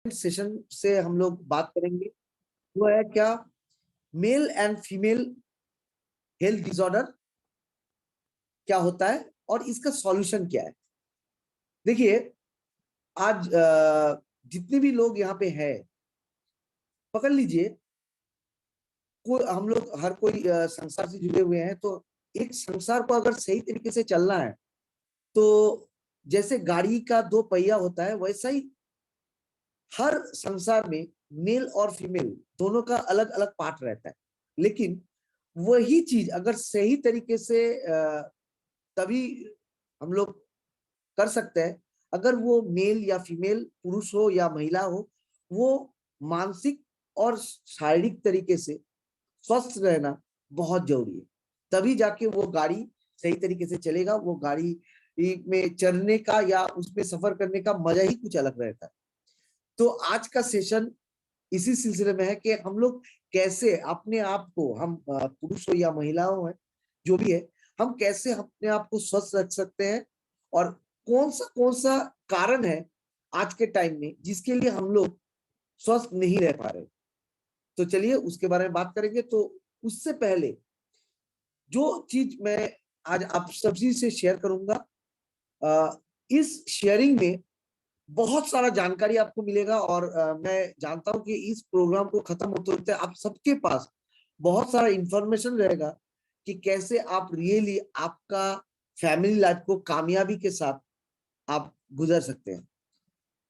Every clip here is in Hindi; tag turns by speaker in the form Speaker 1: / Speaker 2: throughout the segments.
Speaker 1: सेशन से हम लोग बात करेंगे वो है क्या, male and female health disorder क्या होता है और इसका सॉल्यूशन क्या है। देखिए, आज जितने भी लोग यहाँ पे हैं, पकड़ लीजिए, कोई हम लोग हर कोई संसार से जुड़े हुए हैं। तो एक संसार को अगर सही तरीके से चलना है तो जैसे गाड़ी का दो पहिया होता है, वैसा ही हर संसार में मेल और फीमेल दोनों का अलग अलग पार्ट रहता है। लेकिन वही चीज अगर सही तरीके से तभी हम लोग कर सकते हैं अगर वो मेल या फीमेल, पुरुष हो या महिला हो, वो मानसिक और शारीरिक तरीके से स्वस्थ रहना बहुत जरूरी है। तभी जाके वो गाड़ी सही तरीके से चलेगा। वो गाड़ी में चढ़ने का या उसमें सफर करने का मजा ही कुछ अलग रहता है। तो आज का सेशन इसी सिलसिले में है कि हम लोग कैसे अपने आप को, हम पुरुष हो या महिला हो है, जो भी है, हम कैसे अपने आप को स्वस्थ रख सकते हैं और कौन सा कारण है आज के टाइम में जिसके लिए हम लोग स्वस्थ नहीं रह पा रहे। तो चलिए उसके बारे में बात करेंगे। तो उससे पहले जो चीज मैं आज आप सभी से शेयर करूंगा, इस शेयरिंग में बहुत सारा जानकारी आपको मिलेगा और मैं जानता हूं कि इस प्रोग्राम को खत्म होते होते आप सबके पास बहुत सारा इंफॉर्मेशन रहेगा कि कैसे आप रियली आपका फैमिली लाइफ को कामयाबी के साथ आप गुजर सकते हैं।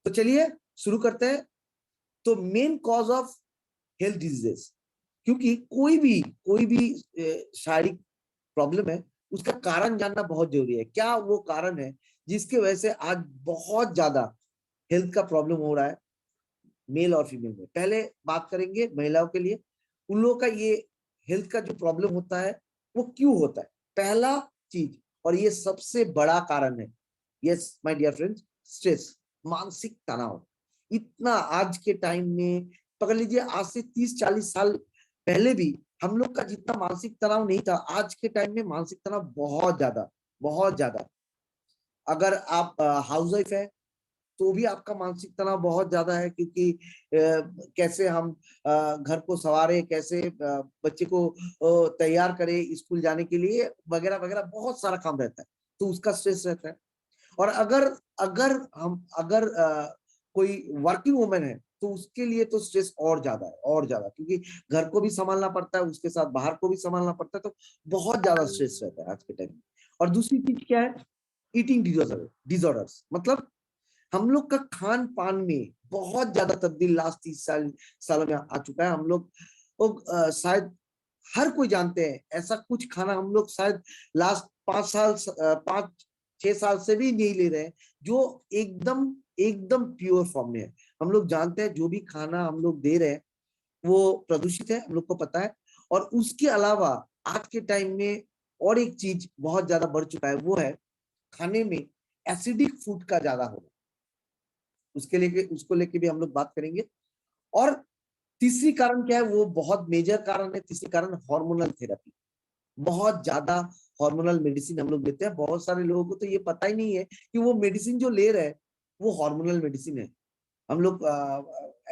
Speaker 1: तो चलिए शुरू करते हैं। तो main cause of health diseases, क्योंकि कोई भी शारीरिक प्रॉब्लम है, उसका कारण जानना बहुत जरूरी है। क्या वो कारण है जिसके वजह से आज बहुत ज्यादा हेल्थ का प्रॉब्लम हो रहा है मेल और फीमेल में। पहले बात करेंगे महिलाओं के लिए, उन लोगों का ये हेल्थ का जो प्रॉब्लम होता है वो क्यों होता है। पहला चीज और ये सबसे बड़ा कारण है, yes my dear friends, stress, मानसिक तनाव। इतना आज के टाइम में, पकड़ लीजिए आज से 30-40 साल पहले भी हम लोग का जितना मानसिक तनाव नहीं था, आज के टाइम में मानसिक तनाव बहुत ज्यादा। अगर आप हाउस वाइफ है तो भी आपका मानसिक तनाव बहुत ज्यादा है, क्योंकि कैसे हम घर को संवारे, कैसे बच्चे को तैयार करें स्कूल जाने के लिए, वगैरह वगैरह बहुत सारा काम रहता है। तो उसका स्ट्रेस रहता है। और अगर अगर कोई वर्किंग वुमेन है तो उसके लिए तो स्ट्रेस और ज्यादा है, और ज्यादा, क्योंकि घर को भी संभालना पड़ता है, उसके साथ बाहर को भी संभालना पड़ता है। तो बहुत ज्यादा स्ट्रेस रहता है आज के टाइम में। और दूसरी चीज क्या है, ईटिंग डिसऑर्डर्स। मतलब हम लोग का खान पान में बहुत ज्यादा तब्दील लास्ट 30 सालों में आ चुका है। हम लोग शायद हर कोई जानते हैं ऐसा कुछ खाना हम लोग शायद लास्ट 5 साल 5-6 साल से भी नहीं ले रहे हैं जो एकदम एकदम प्योर फॉर्म में है। हम लोग जानते हैं जो भी खाना हम लोग दे रहे हैं वो प्रदूषित है, हम लोग को पता है। और उसके अलावा आज के टाइम में और एक चीज बहुत ज्यादा बढ़ चुका है, वो है खाने में एसिडिक फूड का ज्यादा होना। उसको लेके भी हम लोग बात करेंगे। और तीसरी कारण क्या है, वो बहुत मेजर कारण है, तीसरी कारण हार्मोनल थेरेपी। बहुत ज्यादा हार्मोनल मेडिसिन हम लोग लेते हैं। बहुत सारे लोगों को तो ये पता ही नहीं है कि वो मेडिसिन जो ले रहे हैं वो हार्मोनल मेडिसिन है। हम लोग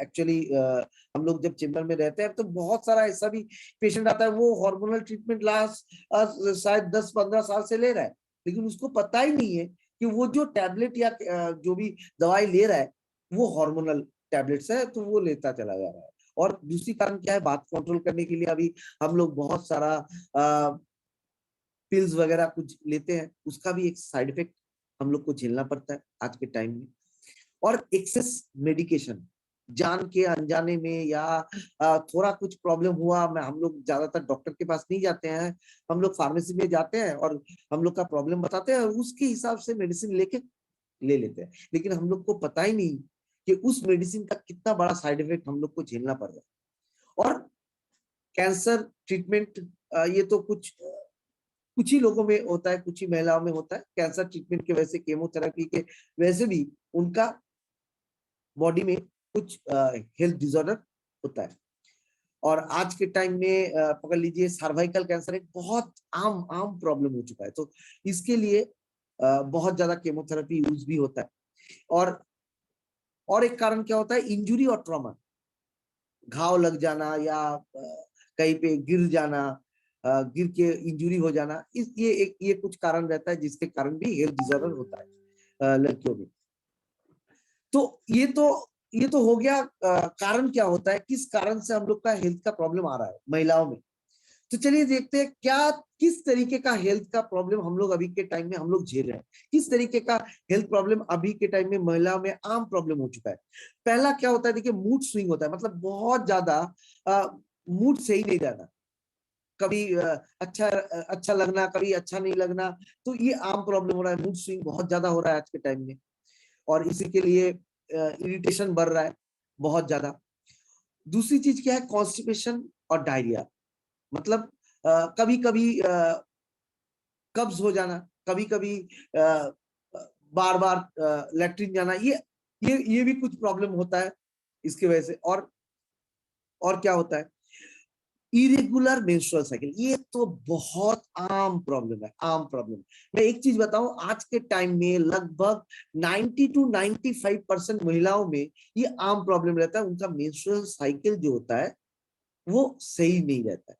Speaker 1: एक्चुअली हम लोग जब चेम्बर में रहते हैं तो बहुत सारा ऐसा भी पेशेंट आता है, वो हार्मोनल ट्रीटमेंट लास्ट शायद 10-15 साल से ले रहा है, लेकिन उसको पता ही नहीं है कि वो जो टैबलेट या जो भी दवाई ले रहा है वो हार्मोनल टैबलेट्स है, तो वो लेता चला जा रहा है। और दूसरी कारण क्या है, बात कंट्रोल करने के लिए अभी हम लोग बहुत सारा पिल्स वगैरह कुछ लेते हैं, उसका भी एक साइड इफेक्ट हम लोग को झेलना पड़ता है आज के टाइम में। और एक्सेस मेडिकेशन, जान के अनजाने में या थोड़ा कुछ प्रॉब्लम हुआ, मैं हम लोग ज्यादातर डॉक्टर के पास नहीं जाते हैं, हम लोग फार्मेसी में जाते हैं और हम लोग का प्रॉब्लम बताते हैं और उसके हिसाब से मेडिसिन लेके ले लेते हैं। लेकिन हम लोग को पता ही नहीं कि उस मेडिसिन का कितना बड़ा साइड इफेक्ट हम लोग को झेलना पड़ रहा है। और कैंसर ट्रीटमेंट, ये तो कुछ ही लोगों में होता है, कुछ ही महिलाओं में होता है। कैंसर ट्रीटमेंट की वजह से, केमोथेरेपी के वजह से भी उनका बॉडी में कुछ हेल्थ डिसऑर्डर होता है। और आज के टाइम में पकड़ लीजिए सर्वाइकल कैंसर एक बहुत आम आम प्रॉब्लम हो चुका है। तो इसके लिए बहुत ज्यादा केमोथेरेपी यूज भी होता है। और और एक कारण क्या होता है, इंजुरी और ट्रॉमा, घाव लग जाना या कहीं पे गिर जाना, गिर के इंजुरी हो जाना, इस ये कुछ कारण रहता है जिसके कारण भी हेल्थ डिसऑर्डर होता है लड़कियों में। तो ये तो हो गया कारण क्या होता है, किस कारण से हम लोग का हेल्थ का प्रॉब्लम आ रहा है महिलाओं में। तो चलिए देखते हैं क्या किस तरीके का हेल्थ का प्रॉब्लम हम लोग अभी के टाइम में हम लोग झेल रहे हैं, किस तरीके का हेल्थ प्रॉब्लम अभी के टाइम में महिलाओं में आम प्रॉब्लम हो चुका है। पहला क्या होता है, देखिए मूड स्विंग होता है, मतलब बहुत ज्यादा मूड सही नहीं रहना, कभी अच्छा लगना, कभी अच्छा नहीं लगना। तो ये आम प्रॉब्लम हो रहा है, मूड स्विंग बहुत ज्यादा हो रहा है आज के टाइम में, और इसी के लिए इरिटेशन बढ़ रहा है बहुत ज्यादा। दूसरी चीज क्या है, कॉन्स्टिपेशन और डायरिया, मतलब कभी कभी कब्ज हो जाना, कभी कभी बार बार लेटरिन जाना, ये भी कुछ प्रॉब्लम होता है इसकी वजह से। और क्या होता है, इरेगुलर मेंस्ट्रुअल साइकिल, ये तो बहुत आम प्रॉब्लम है, आम प्रॉब्लम। मैं एक चीज बताऊं, आज के टाइम में लगभग 90 to 95% महिलाओं में ये आम प्रॉब्लम रहता है, उनका मेंस्ट्रुअल साइकिल जो होता है वो सही नहीं रहता है।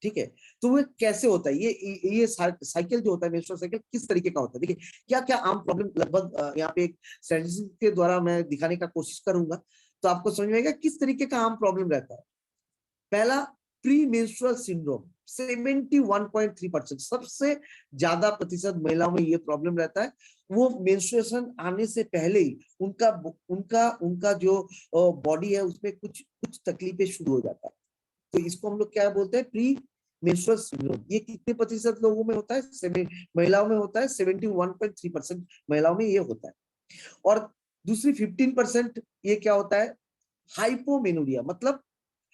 Speaker 1: ठीक है, तो वो कैसे होता है, ये साइकिल जो होता है, मेंस्ट्रुअल साइकिल किस तरीके का होता है, देखिए क्या क्या आम प्रॉब्लम लगभग यहाँ पे एक स्टैटिस्टिक्स के द्वारा मैं दिखाने का कोशिश करूंगा, तो आपको समझ में आएगा किस तरीके का आम प्रॉब्लम रहता है। पहला, प्री मेंस्ट्रुअल सिंड्रोम, 71.3%, सबसे ज्यादा प्रतिशत महिलाओं में ये प्रॉब्लम रहता है। वो मेंस्ट्रुएशन आने से पहले ही उनका उनका उनका जो बॉडी है उसमें कुछ कुछ तकलीफें शुरू हो जाता है। तो इसको हम लोग क्या बोलते हैं, प्री मेंस्ट्रुअल सिंड्रोम। ये कितने प्रतिशत लोगों में होता है, महिलाओं में होता है, 71.3% महिलाओं में ये होता है। और दूसरी 15% ये क्या होता है, हाइपोमेनोरिया, मतलब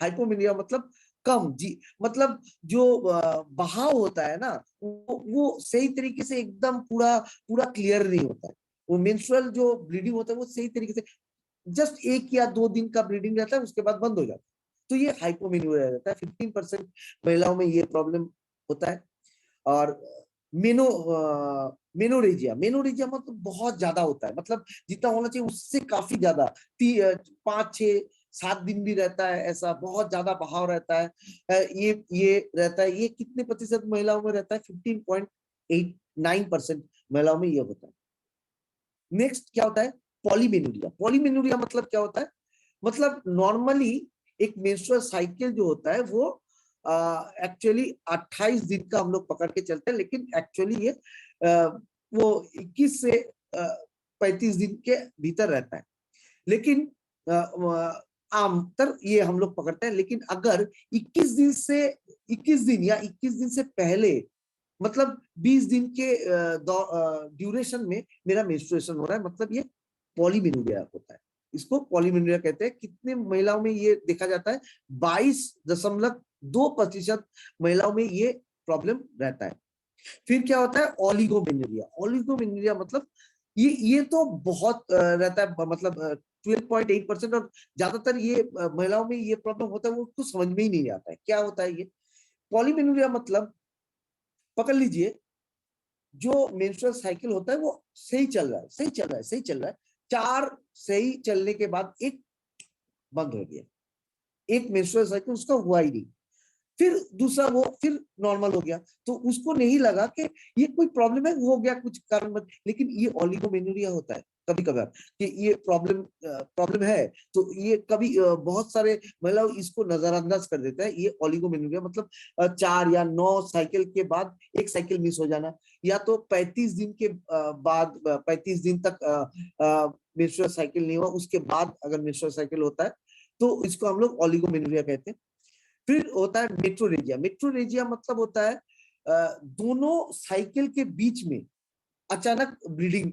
Speaker 1: हाइपोमेनोरिया मतलब कम जी, मतलब जो बहाव होता है ना, वो सही तरीके से एकदम पूरा पूरा क्लियर नहीं होता है। वो मेंस्ट्रुअल जो ब्लीडिंग होता है वो सही तरीके से जस्ट 1 या 2 दिन का ब्लीडिंग रहता है, उसके बाद बंद हो जाता है। तो ये हाइपोमेनोरिया रहता है, 15% महिलाओं में ये प्रॉब्लम होता है। और मेनोरेजिया, मेनोरेजिया मतलब बहुत ज्यादा होता है, मतलब जितना होना चाहिए उससे काफी ज्यादा, 5, 6, 7 दिन भी रहता है, ऐसा बहुत ज्यादा बहाव रहता है। ये रहता है, ये कितने प्रतिशत महिलाओं में रहता है, 15.89% महिलाओं में ये होता है। नेक्स्ट क्या होता है, पॉलीमेनोरिया। पॉलीमेनोरिया मतलब क्या होता है, मतलब नॉर्मली एक मेंस्ट्रुअल साइकिल जो होता है वो एक्चुअली 28 दिन का हम लोग पकड़ के चलते हैं, लेकिन एक्चुअली ये वो 21 से 35 दिन के भीतर रहता है। लेकिन आमतर ये हम लोग पकड़ते हैं। लेकिन अगर 21 दिन या 21 दिन से पहले, मतलब 20 दिन के ड्यूरेशन में मेरा मेंस्ट्रुएशन हो रहा है, मतलब ये पॉलीमेनोरिया होता है। इसको पॉलीमेनोरिया कहते हैं। कितने महिलाओं में ये देखा जाता है, 22.2% महिलाओं में ये प्रॉब्लम रहता है। फिर क्या होता है, ओलिगोमेनोरिया। ओलिगोमेनोरिया मतलब ये तो बहुत रहता है, मतलब 12.8%, और ज्यादातर ये महिलाओं में ये प्रॉब्लम होता है, वो उसको समझ में ही नहीं आता है क्या होता है ये। पॉलीमेनोरिया मतलब पकड़ लीजिए, जो मेंस्ट्रुअल साइकिल होता है वो सही चल रहा है, सही चल रहा है, सही चल रहा है, 4 सही चलने के बाद एक बंद हो गया, एक मेंस्ट्रुअल साइकिल उसका हुआ ही नहीं। फिर दूसरा वो फिर नॉर्मल हो गया, तो उसको नहीं लगा कि ये कोई प्रॉब्लम है, हो गया कुछ कारण, लेकिन ये ओलिगोमेनोरिया होता है कभी कभार कि ये प्रॉब्लम है। तो ये कभी बहुत सारे महिलाओं इसको नजरअंदाज कर देता है। ये ओलिगोमेनोरिया मतलब 4 या 9 साइकिल के बाद एक साइकिल मिस हो जाना, या तो 35 दिन के बाद 35 दिन तक मेंस्ट्रुअल साइकिल नहीं हुआ, उसके बाद अगर मेंस्ट्रुअल साइकिल होता है तो इसको हम लोग ओलिगोमेनोरिया कहते हैं। फिर होता है मेट्रोरेजिया। मेट्रोरेजिया मतलब होता है दोनों साइकिल के बीच में अचानक ब्लीडिंग,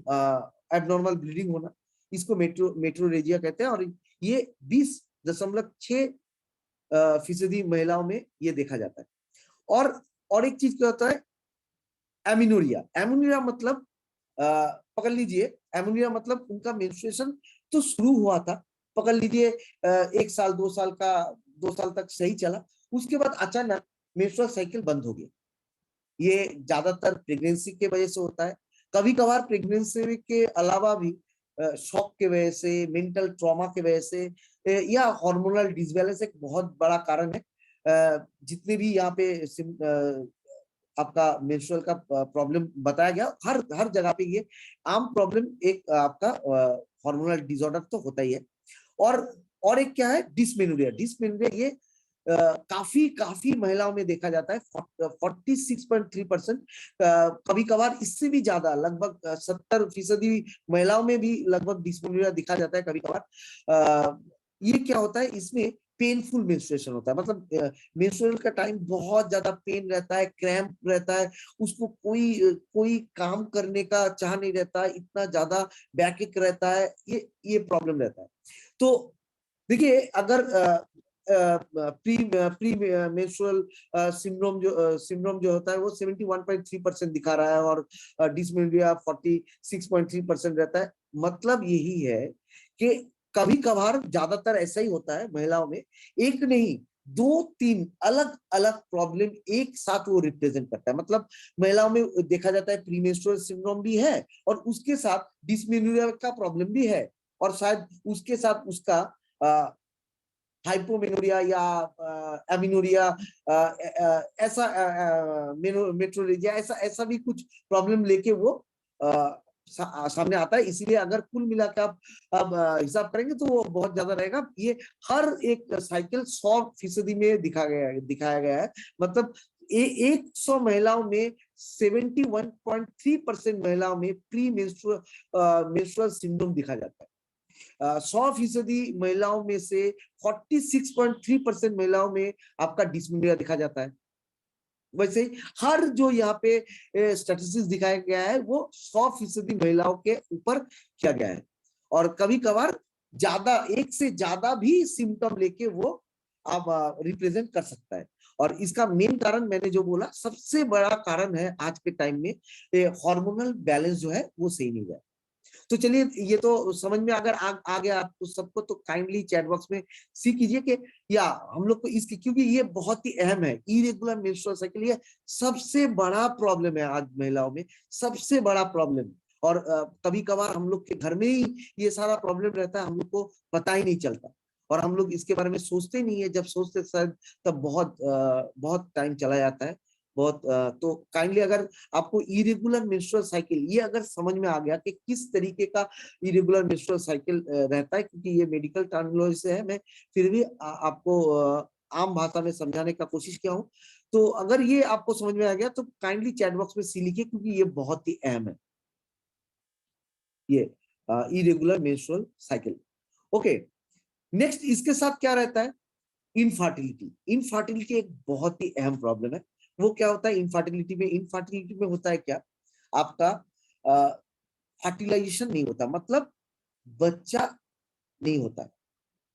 Speaker 1: एबनॉर्मल ब्लीडिंग होना, इसको मेट्रोरेजिया कहते हैं। और ये 20.6% महिलाओं में ये देखा जाता है। और एक चीज क्या होता है, एमिनोरिया। एमिनोरिया मतलब पकड़ लीजिए, एमिनोरिया मतलब उनका मेंस्ट्रुएशन तो शुरू हुआ था, पकड़ लीजिए 1 साल 2 साल का, 2 साल तक सही चला, उसके बाद अचानक मेंस्ट्रुअल साइकिल बंद हो गया। ये ज्यादातर प्रेगनेंसी के वजह से होता है, कभी कभार प्रेगनेंसी के अलावा भी शॉक के वजह से, मेंटल ट्रॉमा के वजह से, या हार्मोनल डिसबैलेंस एक बहुत बड़ा कारण है। जितने भी यहाँ पे आपका मेंस्ट्रुअल का प्रॉब्लम बताया गया, हर हर जगह पे ये आम प्रॉब्लम एक आपका हार्मोनल डिसऑर्डर तो होता ही है। और एक क्या है, डिस्मेनोरिया। डिस्मेनोरिया ये काफी काफी महिलाओं में देखा जाता है, 46.3%। कभी कभार इससे भी ज्यादा, लगभग 70% महिलाओं में भी लगभग डिस्मेनोरिया दिखा जाता है कभी कभार। ये क्या होता है, इसमें पेनफुल मेंस्ट्रुएशन होता है, मतलब मेंस्ट्रुअल का टाइम बहुत ज्यादा पेन रहता है, क्रैम्प रहता है, उसको कोई कोई काम करने का चाह नहीं रहता, इतना ज्यादा बैकएक रहता है, ये प्रॉब्लम रहता है। तो देखिए, अगर प्री मेंस्ट्रुअल सिंड्रोम जो होता है वो 71.3% दिखा रहा है, और डिस्मेनोरिया 46.3% रहता है। मतलब यही है कि कभी कभार, ज्यादातर ऐसा ही होता है महिलाओं में, एक नहीं 2-3 अलग अलग प्रॉब्लम एक साथ वो रिप्रेजेंट करता है। मतलब महिलाओं में देखा जाता है प्रीमेंस्ट्रुअल सिंड्रोम भी है, और उसके साथ डिस्मेनोरिया का प्रॉब्लम भी है, और शायद उसके साथ उसका हाइपोमेनोरिया या एमिनोरिया, ऐसा मेट्रोरेजिया, ऐसा ऐसा भी कुछ प्रॉब्लम लेके वो सामने आता है। इसीलिए अगर कुल मिलाकर आप हिसाब करेंगे तो वो बहुत ज्यादा रहेगा। ये हर एक साइकिल 100% में दिखाया गया है। मतलब 100 महिलाओं में 71.3% महिलाओं में प्री मेंस्ट्रुअल सिंड्रोम दिखा जाता है। 100% महिलाओं में से 46.3% महिलाओं में आपका डिस्मेनोरिया दिखा जाता है। वैसे हर जो यहाँ पे स्टैटिस्टिक्स दिखाया गया है वो 100% महिलाओं के ऊपर किया गया है, और कभी कभार ज्यादा, एक से ज्यादा भी सिम्टम लेके वो आप रिप्रेजेंट कर सकता है। और इसका मेन कारण मैंने जो बोला, सबसे बड़ा कारण है आज के टाइम में हार्मोनल बैलेंस जो है वो सही नहीं है। तो चलिए, ये तो समझ में अगर आ गया आपको सबको, तो काइंडली चैट बॉक्स में सी कीजिए कि या हम लोग को इसकी, क्योंकि ये बहुत ही अहम है। इरेगुलर मेंस्ट्रुअल साइकिल ये सबसे बड़ा प्रॉब्लम है आज महिलाओं में, सबसे बड़ा प्रॉब्लम। और कभी कभार हम लोग के घर में ही ये सारा प्रॉब्लम रहता है, हम लोग को पता ही नहीं चलता, और हम लोग इसके बारे में सोचते नहीं है। जब सोचते शायद तब बहुत टाइम चला जाता है, बहुत। तो काइंडली अगर आपको इरेगुलर मेंस्ट्रुअल साइकिल ये अगर समझ में आ गया कि किस तरीके का इरेगुलर मेंस्ट्रुअल साइकिल रहता है, क्योंकि ये मेडिकल टर्मिनोलॉजी से है, मैं फिर भी आपको आम भाषा में समझाने का कोशिश किया हूँ। तो अगर ये आपको समझ में आ गया तो काइंडली चैट बॉक्स में सी लिखिए, क्योंकि ये बहुत ही अहम है, ये irregular menstrual cycle. Okay, next इसके साथ क्या रहता है, इनफर्टिलिटी। इनफर्टिलिटी एक बहुत ही अहम प्रॉब्लम है। वो क्या होता है इनफर्टिलिटी में, इनफर्टिलिटी में होता है क्या, आपका फर्टिलाइजेशन नहीं होता, मतलब बच्चा नहीं होता है।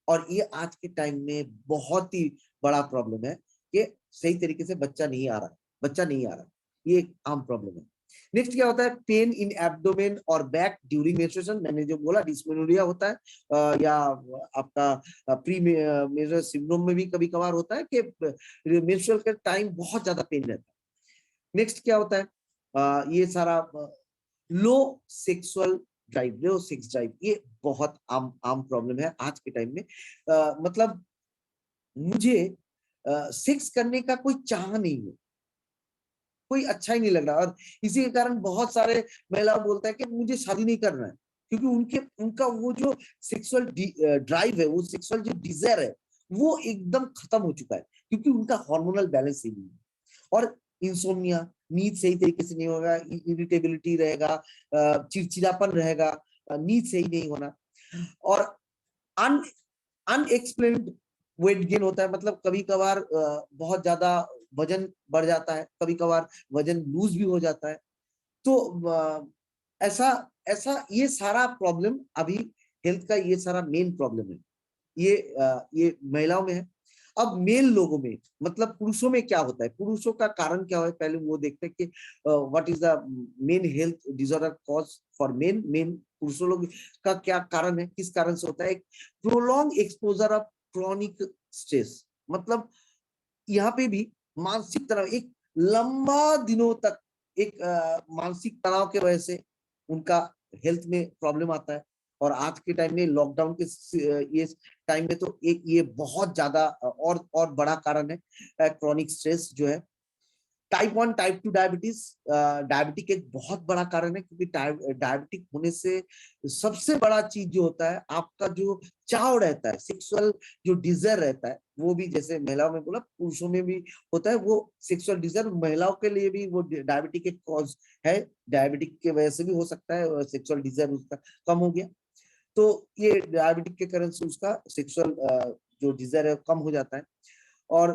Speaker 1: और ये आज के टाइम में बहुत ही बड़ा प्रॉब्लम है कि सही तरीके से बच्चा नहीं आ रहा, बच्चा नहीं आ रहा, ये एक आम प्रॉब्लम है। नेक्स्ट क्या होता है, पेन इन एब्डोमेन और बैक ड्यूरिंग मेंस्ट्रुएशन। मैंने जो बोला डिस्मेनोरिया होता है, या आपका प्री मेंस्ट्रुअल सिंड्रोम में भी कभी कभार होता है कि मेंस्ट्रुअल के टाइम बहुत ज्यादा पेन रहता है। नेक्स्ट क्या होता है, ये सारा लो सेक्सुअल ड्राइव, लो सेक्स ड्राइव, ये बहुत आम आम प्रॉब्लम है आज के टाइम में। मतलब मुझे सेक्स करने का कोई चाह नहीं है, कोई अच्छा ही नहीं लग रहा, और इसी के कारण बहुत सारे महिला बोलता है कि मुझे शादी नहीं करना है, क्योंकि उनका वो जो सेक्सुअल ड्राइव है, वो सेक्सुअल जो डिजायर है, वो एकदम खत्म हो चुका है, क्योंकि उनका हार्मोनल बैलेंस ही नहीं है। और इंसोम्निया, नींद सही तरीके से नहीं होगा, इरिटेबिलिटी रहेगा, चिड़चिड़ापन रहेगा, नींद सही नहीं होना, और अन अनएक्सप्लेन्ड वेट गेन होता है। मतलब कभी कभार बहुत ज्यादा वजन बढ़ जाता है, कभी कभार वजन लूज भी हो जाता है। तो ऐसा ऐसा ये सारा प्रॉब्लम अभी हेल्थ का, ये सारा मेन प्रॉब्लम है, ये महिलाओं में है। अब मेल लोगों में, मतलब पुरुषों में क्या होता है, पुरुषों का कारण क्या है, पहले वो देखते हैं कि what is the main health disorder cause for main. Main पुरुषों लोग का क्या कारण है, किस कारण से होता है, prolong exposure of chronic stress. मतलब यहाँ पे भी मानसिक तनाव, एक लंबा दिनों तक एक मानसिक तनाव के वजह से उनका हेल्थ में प्रॉब्लम आता है। और आज के टाइम में लॉकडाउन के ये टाइम में तो एक ये बहुत ज्यादा और बड़ा कारण है क्रॉनिक स्ट्रेस जो है। टाइप 1 टाइप 2 डायबिटीज, डायबिटिक एक बहुत बड़ा कारण है, क्योंकि डायबिटिक होने से सबसे बड़ा चीज जो होता है आपका जो चाव रहता है, सेक्सुअल जो डिजायर रहता है, वो भी जैसे महिलाओं में बोला पुरुषों में भी होता है, वो सेक्सुअल डिजायर महिलाओं के लिए भी वो डायबिटिक एक कॉज है। डायबिटिक के वजह से भी हो सकता है सेक्सुअल डिजायर उसका कम हो गया, तो ये डायबिटिक के कारण से उसका सेक्सुअल जो डिजायर है कम हो जाता है। और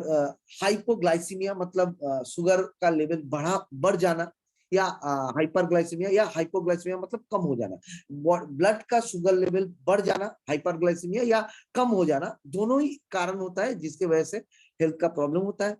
Speaker 1: हाइपोग्लाइसीमिया मतलब शुगर का लेवल बढ़ जाना, या हाइपरग्लाइसीमिया या हाइपोग्लाइसीमिया मतलब कम हो जाना। ब्लड का शुगर लेवल बढ़ जाना, हाइपरग्लाइसीमिया या कम हो जाना, दोनों ही कारण होता है जिसके वजह से हेल्थ का प्रॉब्लम होता है।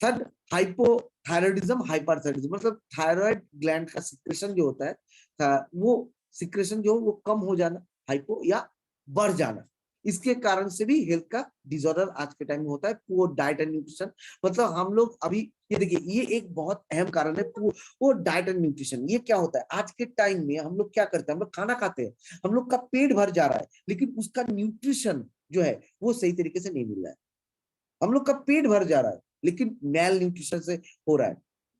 Speaker 1: थर्ड, हाइपोथायरॉयडिज्म हाइपरथायरॉयडिज्म मतलब थायराइड ग्लैंड का सिक्रेशन जो होता है वो सिक्रेशन जो वो कम हो जाना, हाइपो या बढ़ जाना, इसके कारण से भी हेल्थ का डिसऑर्डर आज के टाइम में होता है। पुअर डाइट एंड न्यूट्रिशन मतलब हम लोग अभी ये देखिए, ये एक बहुत अहम कारण है पुअर डाइट एंड न्यूट्रिशन। ये क्या होता है आज के टाइम में, हम लोग क्या करते हैं, हम लोग खाना खाते हैं, हम लोग का पेट भर जा रहा है, लेकिन उसका न्यूट्रिशन जो है वो सही तरीके से नहीं मिल रहा है। हम लोग का पेट भर जा रहा है लेकिन मेल न्यूट्रिशन से हो रहा है,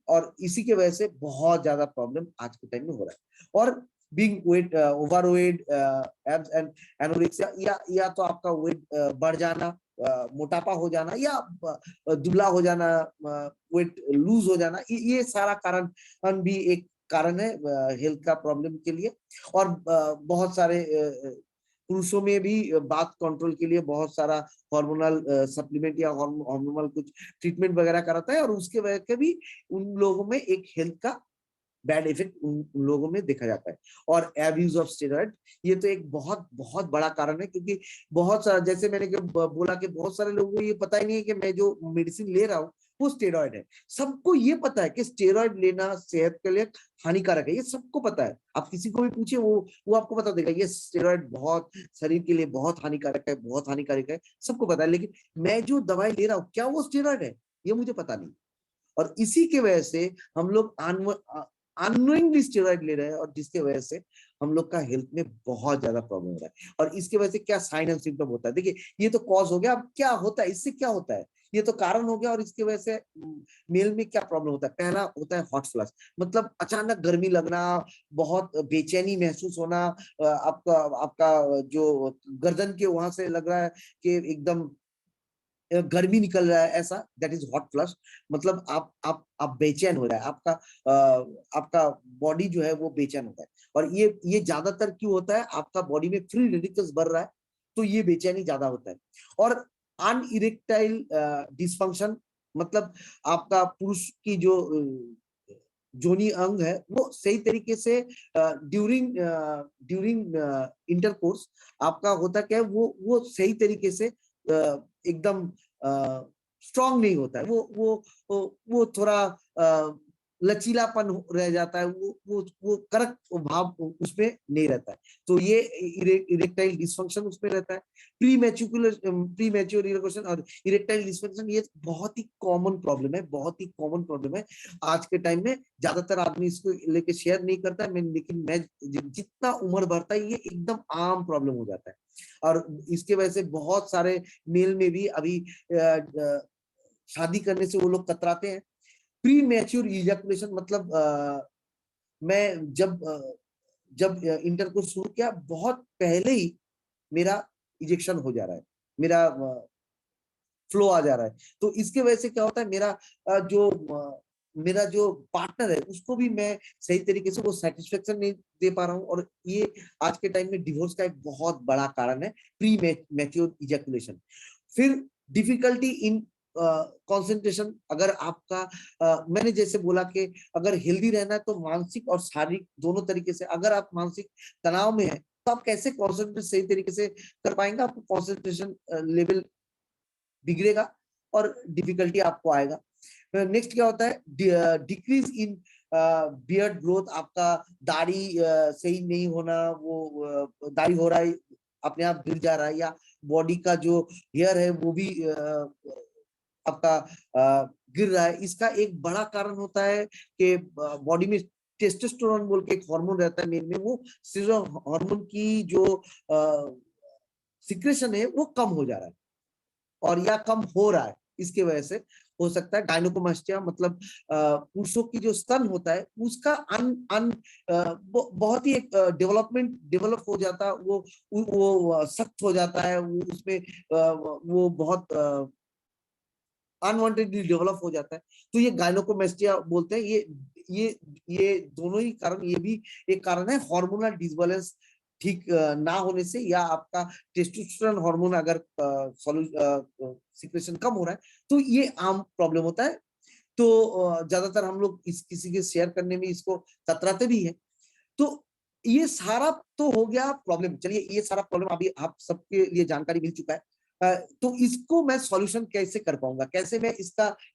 Speaker 1: और इसी के वजह से बहुत ज्यादा प्रॉब्लम आज के टाइम में हो रहा है। और being weight overweight abs and anorexia, या तो आपका वेट बढ़ जाना, मोटापा हो जाना, या दुबला हो जाना, वेट लूज हो जाना, ये सारा कारण भी एक कारण है हेल्थ का प्रॉब्लम के लिए। और बहुत सारे पुरुषों में भी बात कंट्रोल के लिए बहुत सारा हार्मोनल सप्लीमेंट या हार्मोनल कुछ ट्रीटमेंट वगैरह कराता है, और उसके वजह से भी उन लोगों में एक हेल्थ का बैड इफेक्ट उन लोगों में देखा जाता है। और एब्यूज ऑफ स्टेरॉइड, ये तो एक बहुत बहुत बड़ा कारण है, क्योंकि बहुत सारा, जैसे मैंने बोला कि बहुत सारे लोगों को ये पता ही नहीं है कि मैं जो मेडिसिन ले रहा हूँ वो स्टेरॉइड है। सबको ये पता है कि स्टेरॉइड लेना सेहत के लिए हानिकारक है, ये सबको पता है। आप किसी को भी पूछिए, वो आपको बता देगा ये स्टेरॉइड बहुत शरीर के लिए बहुत हानिकारक है, बहुत हानिकारक है, सबको पता है। लेकिन मैं जो दवाई ले रहा हूँ क्या वो स्टेरॉइड है, ये मुझे पता नहीं। और इसी के वजह से हम लोग अननोइंगली स्टेरॉइड ले रहे हैं, और जिसके वजह से हम लोग का हेल्थ में बहुत ज्यादा प्रॉब्लम हो रहा है। और इसके वजह से क्या साइन एंड सिम्टम होता है, देखिए ये तो कॉज हो गया। अब क्या होता है, इससे क्या होता है, ये तो कारण हो गया। और इसकी वजह से मेल में क्या प्रॉब्लम होता है, पहला होता है हॉट फ्लश, मतलब अचानक गर्मी लगना, बहुत बेचैनी महसूस होना, आपका आपका जो गर्दन के वहां से लग रहा है कि एकदम गर्मी निकल रहा है, ऐसा, दैट इज हॉट फ्लश। मतलब आप बेचैन हो रहा है, आपका बॉडी जो है वो बेचैन होता है। और ये ज्यादातर क्यों होता है, आपका बॉडी में फ्री रेडिकल्स बढ़ रहा है, तो ये बेचैनी ज्यादा होता है। और अनइरेक्टाइल डिसफंक्शन मतलब आपका पुरुष की जो जोनी अंग है वो सही तरीके से ड्यूरिंग ड्यूरिंग इंटरकोर्स आपका होता क्या है, वो सही तरीके से एकदम स्ट्रांग नहीं होता है, वो थोड़ा लचीलापन रह जाता है, वो करेक्ट भाव उसमें नहीं रहता है, तो ये इरेक्टाइल डिसफंक्शन उसमें रहता है। प्री मैच्योर इरेक्शन और इरेक्टाइल डिसफंक्शन ये बहुत ही कॉमन प्रॉब्लम है, बहुत ही कॉमन प्रॉब्लम है आज के टाइम में। ज्यादातर आदमी इसको लेके शेयर नहीं करता है, लेकिन मैं जितना उम्र बढ़ता है ये एकदम आम प्रॉब्लम हो जाता है। और इसके वजह से बहुत सारे मेल में भी अभी शादी करने से वो लोग कतराते हैं। प्री मैच्योर इजैकुलेशन मतलब मैं जब इंटरकोर्स शुरू किया बहुत पहले ही मेरा इजेक्शन हो जा रहा है, मेरा फ्लो आ जा रहा है। तो इसके वजह से क्या होता है, मेरा जो पार्टनर है उसको भी मैं सही तरीके से वो सेटिस्फेक्शन नहीं दे पा रहा हूँ, और ये आज के टाइम में डिवोर्स का एक बहुत बड़ा कारण है, प्री मैच्योर इजैकुलेशन। फिर डिफिकल्टी इन कंसंट्रेशन, अगर आपका मैंने जैसे बोला कि अगर हेल्दी रहना है तो मानसिक और शारीरिक दोनों तरीके से, अगर आप मानसिक तनाव में है तो आप कैसे कॉन्सेंट्रेट सही तरीके से कर पाएंगे, आपको कॉन्सेंट्रेशन लेवल बिगड़ेगा और डिफिकल्टी आपको आएगा। नेक्स्ट क्या होता है, डिक्रीज इन बियर्ड ग्रोथ, आपका दाढ़ी सही नहीं होना, वो दाढ़ी हो रहा है अपने आप गिर जा रहा है, या बॉडी का जो हेयर है वो भी आपका गिर रहा है। इसका एक बड़ा कारण होता है कि बॉडी में टेस्टोस्टेरोन बोल के एक हार्मोन रहता है मेल में, वो हार्मोन की जो सिक्रेशन है वो कम हो जा रहा है और या कम हो रहा है, इसके वजह से हो सकता है गायनोकोमास्टिया, मतलब पुरुषों की जो स्तन होता है उसका बहुत ही एक डेवलप हो जाता है, वो सख्त हो जाता है, वो उसमें वो बहुत अनवांटेडली डेवलप हो जाता है। तो ये गायनोकोमास्टिया बोलते हैं। ये ये दोनों ही कारण, ये भी एक कारण है हार्मोनल डिसबैलेंस ठीक ना होने से, या आपका टेस्टोस्टेरोन हार्मोन अगर सिक्रेशन कम हो रहा है तो ये आम प्रॉब्लम होता है। तो ज्यादातर हम लोग किसी के शेयर करने में इसको कतराते भी है। तो ये सारा तो हो गया प्रॉब्लम। चलिए, ये सारा प्रॉब्लम अभी आप सबके लिए जानकारी मिल चुका है। तो इसको मैं सॉल्यूशन कैसे कर पाऊंगा, कैसे मैं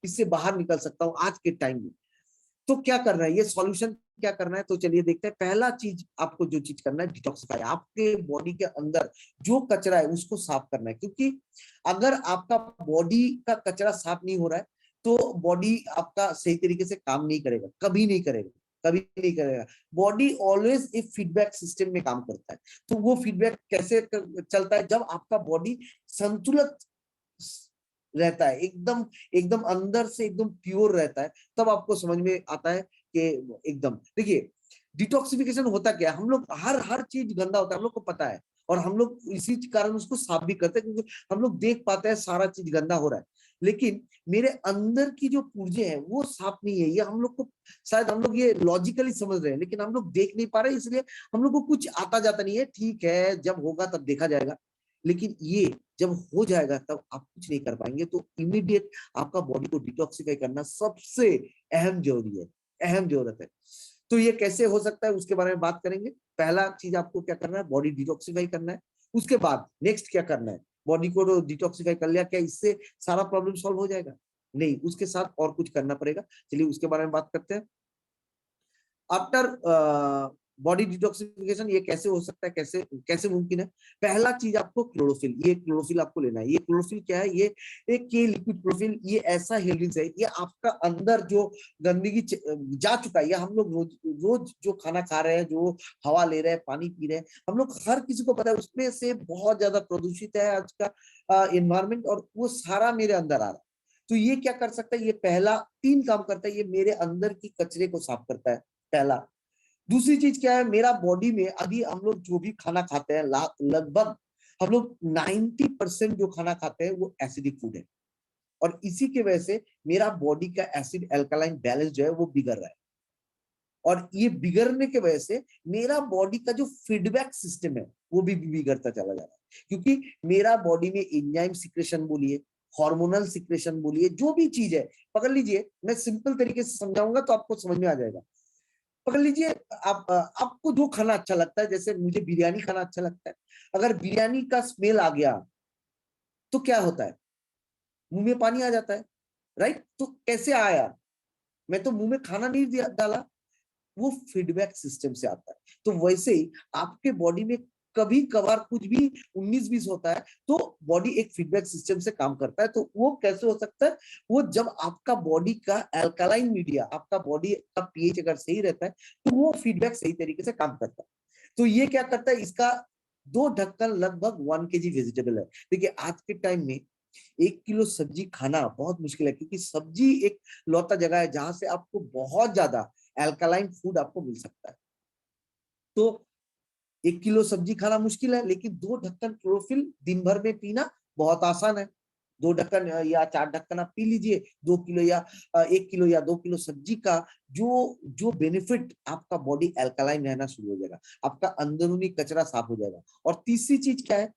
Speaker 1: इससे बाहर निकल सकता हूँ आज के टाइम में? तो क्या करना है, ये सॉल्यूशन क्या करना है, तो चलिए देखते हैं। पहला चीज आपको जो चीज करना है, डिटॉक्सिफाई। आपके बॉडी के अंदर जो कचरा है उसको साफ करना है, क्योंकि अगर आपका बॉडी का कचरा साफ नहीं हो रहा है तो बॉडी आपका सही तरीके से काम नहीं करेगा, कभी नहीं करेगा, कभी नहीं करेगा। बॉडी ऑलवेज एक फीडबैक सिस्टम में काम करता है। तो वो फीडबैक कैसे चलता है? जब आपका बॉडी संतुलित रहता है, एकदम एकदम अंदर से एकदम प्योर रहता है, तब आपको समझ में आता है कि एकदम। देखिए, डिटॉक्सिफिकेशन होता क्या है, हम लोग हर चीज गंदा होता है, हम लोग को पता है, और हम लोग इसी कारण उसको साफ भी करते हैं, क्योंकि हम लोग देख पाते हैं सारा चीज गंदा हो रहा है, लेकिन मेरे अंदर की जो पुर्जे हैं वो साफ नहीं है। ये हम लोग को शायद, हम लोग ये लॉजिकली समझ रहे हैं, लेकिन हम लोग देख नहीं पा रहे, इसलिए हम लोग को कुछ आता जाता नहीं है। ठीक है, जब होगा तब देखा जाएगा, लेकिन ये जब हो जाएगा तब आप कुछ नहीं कर पाएंगे। तो इमीडिएट आपका बॉडी को डिटॉक्सिफाई करना सबसे अहम जरूरी है, अहम जरूरत है। तो ये कैसे हो सकता है उसके बारे में बात करेंगे। पहला चीज आपको क्या करना है, बॉडी डिटॉक्सिफाई करना है। उसके बाद नेक्स्ट क्या करना है, बॉडी को डिटॉक्सिफाई कर लिया, क्या इससे सारा प्रॉब्लम सॉल्व हो जाएगा? नहीं, उसके साथ और कुछ करना पड़ेगा। चलिए उसके बारे में बात करते हैं। आफ्टर बॉडी डिटॉक्सिफिकेशन ये कैसे हो सकता है, कैसे कैसे मुमकिन है? पहला चीज आपको क्लोरोफिल, ये क्लोरोफिल आपको लेना है। ये क्लोरोफिल क्या है? ये एक के लिक्विड क्लोरोफिल, ये ऐसा हेल्थ है, ये आपका अंदर जो गंदगी जा चुका है, या हम लोग रोज रोज जो खाना खा रहे हैं, जो हवा ले रहे हैं, पानी पी रहे हैं, हम लोग हर किसी को पता है उसमें से बहुत ज्यादा प्रदूषित है आज का एनवायरमेंट, और वो सारा मेरे अंदर आ रहा है। तो ये क्या कर सकता है? ये पहला 3 काम करता है। ये मेरे अंदर की कचरे को साफ करता है, पहला। दूसरी चीज क्या है, मेरा बॉडी में अभी हम लोग जो भी खाना खाते हैं, लगभग हम लोग 90% जो खाना खाते हैं वो एसिडिक फूड है, और इसी के वजह से मेरा बॉडी का एसिड एल्कलाइन बैलेंस जो है वो बिगड़ रहा है, और ये बिगड़ने के वजह से मेरा बॉडी का जो फीडबैक सिस्टम है वो भी बिगड़ता चला जा रहा है, क्योंकि मेरा बॉडी में एंजाइम सिक्रेशन बोलिए, हार्मोनल सिक्रेशन बोलिए, जो भी चीज है, पकड़ लीजिए, मैं सिंपल तरीके से समझाऊंगा तो आपको समझ में आ जाएगा। पकड़ लीजिए, आप आपको जो खाना अच्छा लगता है, जैसे मुझे बिरयानी खाना अच्छा लगता है, अगर बिरयानी का स्मेल आ गया तो क्या होता है? मुंह में पानी आ जाता है, राइट? तो कैसे आया? मैं तो मुंह में खाना नहीं डाला, वो फीडबैक सिस्टम से आता है। तो वैसे ही आपके बॉडी में कभी कभार कुछ भी 19-20 होता है, तो बॉडी एक फीडबैक सिस्टम से काम करता है। तो वो कैसे हो सकता है? वो जब आपका बॉडी का अल्कलाइन मीडिया, आपका बॉडी का पीएच अगर सही रहता है, तो वो फीडबैक सही तरीके से काम करता है। तो ये क्या करता है? इसका 2 ढक्कन लगभग 1 kg वेजिटेबल है। देखिए, आज के टाइम में 1 किलो सब्जी खाना बहुत मुश्किल है, क्योंकि सब्जी एक लौता जगह है जहां से आपको बहुत ज्यादा अल्कलाइन फूड आपको मिल सकता है। तो 1 किलो सब्जी खाना मुश्किल है, लेकिन 2 ढक्कन क्लोरोफिल दिन भर में पीना बहुत आसान है। 2 ढक्कन या 4 ढक्कन आप पी लीजिए। 2 किलो या 1 किलो या 2 किलो सब्जी का जो जो बेनिफिट, आपका बॉडी अल्कलाइन रहना शुरू हो जाएगा, आपका अंदरूनी कचरा साफ हो जाएगा। और तीसरी चीज क्या है?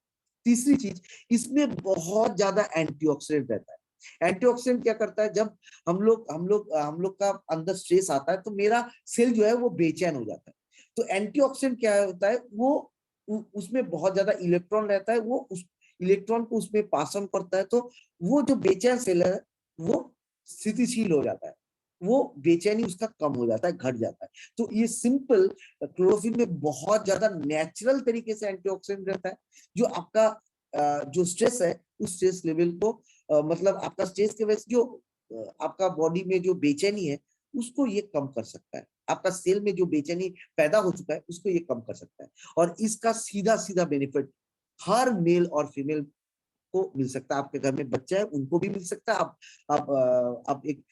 Speaker 1: तीसरी चीज, इसमें बहुत ज्यादा एंटीऑक्सीडेंट रहता है। एंटीऑक्सीडेंट क्या करता है? जब हम लोग का अंदर स्ट्रेस आता है, तो मेरा सेल जो है वो बेचैन हो जाता है। तो एंटीऑक्सीडेंट क्या होता है? वो उसमें बहुत ज्यादा इलेक्ट्रॉन रहता है, वो उस इलेक्ट्रॉन को उसमें पास ऑन करता है, तो वो जो बेचैन सेल है वो स्थितिशील हो जाता है, वो बेचैनी उसका कम हो जाता है, घट जाता है। तो ये सिंपल, क्लोरोफिल में बहुत ज्यादा नेचुरल तरीके से एंटीऑक्सीडेंट रहता है, जो आपका जो स्ट्रेस है उस स्ट्रेस लेवल को, मतलब आपका स्ट्रेस के वजह से जो आपका बॉडी में जो बेचैनी है उसको ये कम कर सकता है। आपका सेल में जो बेचैनी पैदा हो चुका है उसको ये कम कर सकता है। और इसका सीधा सीधा बेनिफिट हर मेल और फीमेल को मिल सकता है। आपके घर में बच्चा है उनको भी मिल सकता है। आप एक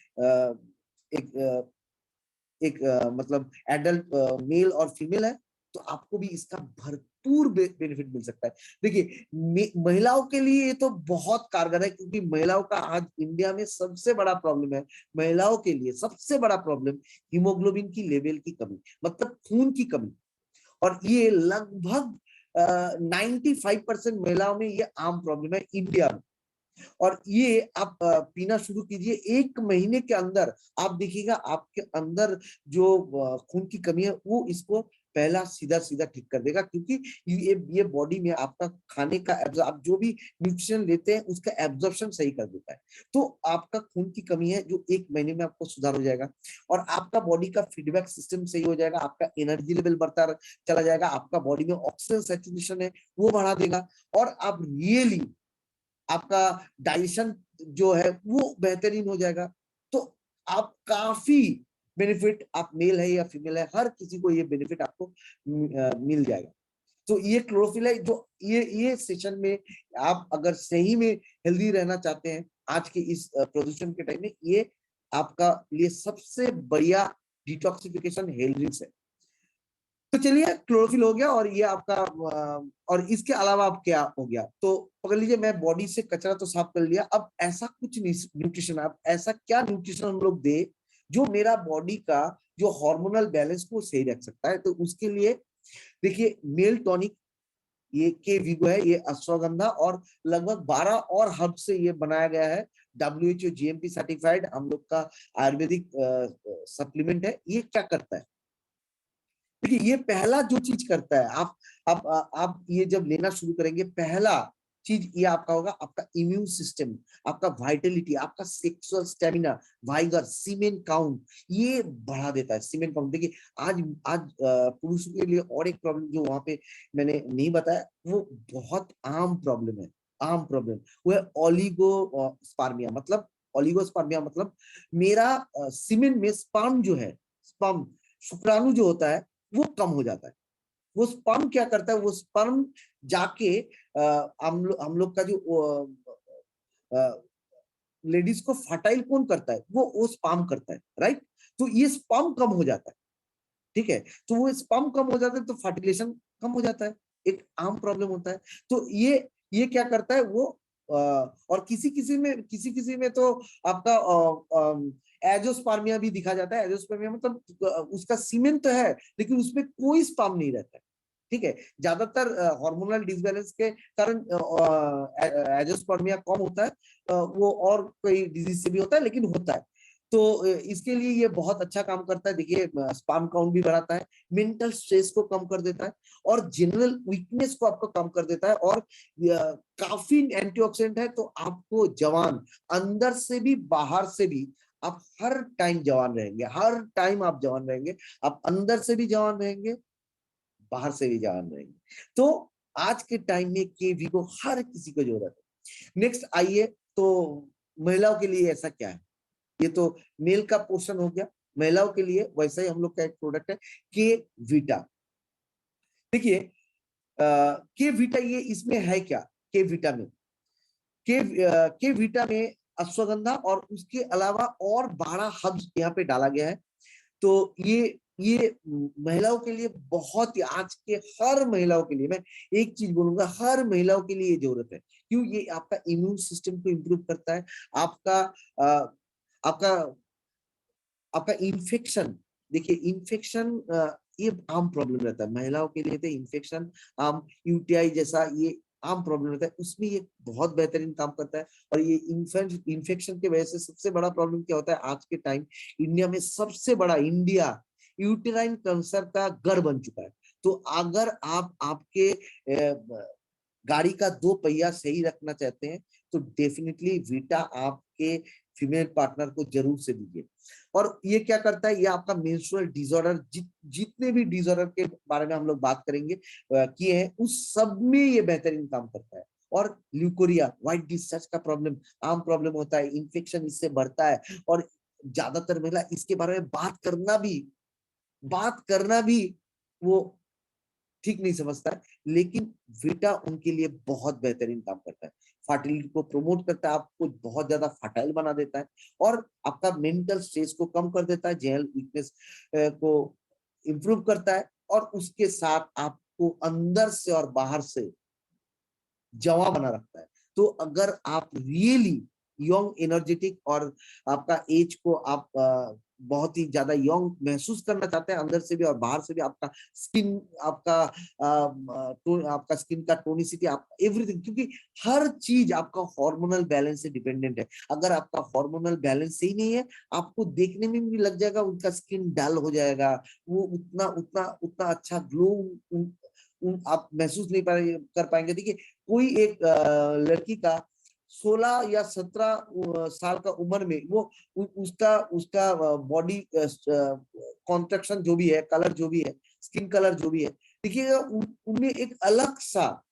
Speaker 1: मतलब एडल्ट मेल और फीमेल है तो आपको भी इसका भरपूर बेनिफिट मिल सकता है। देखिए महिलाओं के लिए ये तो बहुत कारगर है, क्योंकि महिलाओं का आज इंडिया में सबसे बड़ा प्रॉब्लम है। महिलाओं के लिए सबसे बड़ा प्रॉब्लम हीमोग्लोबिन की लेवल की कमी, मतलब खून की कमी। और ये लगभग 95% महिलाओं में ये आम प्रॉब्लम है इंडिया में। और ये आप पीना शुरू कीजिए, 1 महीने के अंदर आप देखिएगा आपके अंदर जो खून की कमी है वो इसको पहला सीधा सीधा ठीक कर देगा। क्योंकि ये बॉडी में आपका खाने का आप जो भी न्यूट्रिशन लेते हैं उसका एब्जॉर्प्शन सही कर देता है। तो आपका खून की कमी है जो 1 महीने में आपको सुधार हो जाएगा। और आपका बॉडी का फीडबैक सिस्टम सही हो जाएगा, आपका एनर्जी लेवल बढ़ता चला जाएगा, आपका बॉडी में ऑक्सीजन सैचुरेशन है वो बढ़ा देगा। और आप रियली आपका डाइजेशन जो है वो बेहतरीन हो जाएगा। तो आप काफी बेनिफिट, आप मेल है या फीमेल है, हर किसी को ये बेनिफिट आपको मिल जाएगा। तो ये क्लोरोफिल है जो ये सेशन में आप अगर सही में हेल्दी रहना चाहते हैं आज के इस प्रदूषण के टाइम में, ये आपका लिए सबसे बढ़िया डिटॉक्सिफिकेशन हेल्थ ड्रिंक्स है। तो चलिए क्लोरोफिल हो गया और ये आपका और इसके अलावा अब क्या हो गया, तो पकड़ लीजिए मैं बॉडी से कचरा तो साफ कर लिया। अब ऐसा कुछ न्यूट्रिशन, अब ऐसा क्या न्यूट्रिशन हम लोग दे जो मेरा बॉडी का जो हार्मोनल बैलेंस को सही रख सकता है। तो उसके लिए देखिए मेल टॉनिक, ये के वीगो है, ये अश्वगंधा और लगभग 12 और हर्ब से ये बनाया गया है। WHO GMP सर्टिफाइड हम लोग का आयुर्वेदिक सप्लीमेंट है। ये क्या करता है, देखिए ये पहला जो चीज करता है, आप ये जब लेना शुरू करेंगे पहला चीज ये आपका होगा, आपका इम्यून सिस्टम, आपका वाइटलिटी, आपका सेक्सुअल स्टेमिना, वाइगर, सीमेन काउंट ये बढ़ा देता है। सीमेन काउंट देखिए आज आज पुरुषों के लिए और एक प्रॉब्लम जो वहां पे मैंने नहीं बताया, वो बहुत आम प्रॉब्लम है। आम प्रॉब्लम वो है ओलिगोस्पर्मिया। मतलब ओलिगोस्पर्मिया मतलब मेरा सीमेन में स्पर्म जो है, स्पर्म शुक्राणु जो होता है वो कम हो जाता है। वो स्पर्म क्या करता है, वो स्पर्म जाके हम लोग का जो लेडीज को फर्टाइल कौन करता है, वो स्पर्म करता है, राइट। तो ये स्पर्म कम हो जाता है, ठीक है। तो वो स्पर्म कम हो जाता है तो फर्टिलेशन कम हो जाता है, एक आम प्रॉब्लम होता है। तो ये क्या करता है वो और किसी किसी में तो आपका एजोस्पर्मिया भी दिखा जाता है। एजोस्पर्मिया मतलब उसका सीमेन तो है लेकिन उसमें कोई स्पर्म नहीं रहता है, ठीक है। ज्यादातर हार्मोनल डिसबैलेंस के कारण एजोस्पर्मिया कम होता है। वो और कोई डिजीज से भी होता है लेकिन होता है। तो इसके लिए ये बहुत अच्छा काम करता है। देखिए स्पर्म काउंट भी बढ़ाता है, मेंटल स्ट्रेस को कम कर देता है और जनरल वीकनेस को आपको कम कर देता है। और काफी एंटीऑक्सीडेंट है, तो आपको जवान अंदर से भी बाहर से भी आप हर टाइम जवान रहेंगे। हर टाइम आप जवान रहेंगे, आप अंदर से भी जवान रहेंगे, बाहर से भी जवान रहेंगे। तो आज के टाइम में केवी को हर किसी को जरूरत है। नेक्स्ट आइए, तो महिलाओं के लिए ऐसा क्या है, ये तो मेल का पोर्शन हो गया। महिलाओं के लिए वैसा ही हम लोग का एक प्रोडक्ट है के वीटा। देखिए के वीटा, ये इसमें है क्या, के वीटा में के वीटा में अश्वगंधा और उसके अलावा और 12 हर्ब्स यहाँ पे डाला गया है। तो ये महिलाओं के लिए बहुत ही, आज के हर महिलाओं के लिए मैं एक चीज बोलूंगा, हर महिलाओं के लिए जरूरत है। क्यों, ये आपका इम्यून सिस्टम को इंप्रूव करता है। आपका आपका आपका इन्फेक्शन, देखिए इन्फेक्शन ये आम प्रॉब्लम रहता है महिलाओं के लिए। तो इन्फेक्शन आम यूटीआई जैसा ये आम प्रॉब्लम रहता है, उसमें ये बहुत बेहतरीन काम करता है। और ये इन्फेक्शन की वजह से सबसे बड़ा प्रॉब्लम क्या होता है आज के टाइम, इंडिया में सबसे बड़ा, इंडिया यूटेराइन कैंसर का गढ़ बन चुका है। तो अगर आप आपके गाड़ी का 2 पहिया सही रखना चाहते हैं तो डेफिनेटली वीटा आपके फीमेल पार्टनर को जरूर से दीजिए। और ये क्या करता है, ये आपका मेंस्ट्रुअल डिसऑर्डर, जितने भी डिसऑर्डर के बारे में हम लोग बात करेंगे किए हैं, उस सब में ये बेहतरीन काम करता है। और ल्यूकोरिया, व्हाइट डिस्चार्ज का प्रॉब्लम आम प्रॉब्लम होता है, इन्फेक्शन इससे बढ़ता है और ज्यादातर महिला इसके बारे में बात करना भी बात करना भी वो ठीक नहीं समझता है, लेकिन वीटा उनके लिए बहुत बेहतरीन काम करता है। फर्टिलिटी को प्रमोट करता है, आपको बहुत ज्यादा फर्टाइल बना देता है और आपका मेंटल स्ट्रेस को कम कर देता है, जेनरल वीकनेस को इम्प्रूव करता है और उसके साथ आपको अंदर से और बाहर से जवा बना रखता है। तो अगर आप रियली यंग एनर्जेटिक और आपका एज को आप बहुत ही ज्यादा यंग महसूस करना चाहते हैं अंदर से भी और बाहर से भी, आपका स्किन, आपका स्किन का टोनिसिटी, आप एवरीथिंग, क्योंकि हर चीज आपका हार्मोनल बैलेंस से डिपेंडेंट है। अगर आपका हार्मोनल बैलेंस सही नहीं है, आपको देखने में भी लग जाएगा उनका स्किन डल हो जाएगा, वो उतना उतना उतना अच्छा ग्लो आप महसूस नहीं कर पाएंगे। देखिए, कोई एक लड़की का 16 या 17 साल का उम्र में वो उसका उसका बॉडी कॉन्ट्रैक्शन जो भी है, कलर जो भी है, स्किन कलर जो भी है, देखिएगा उनमें एक अलग सा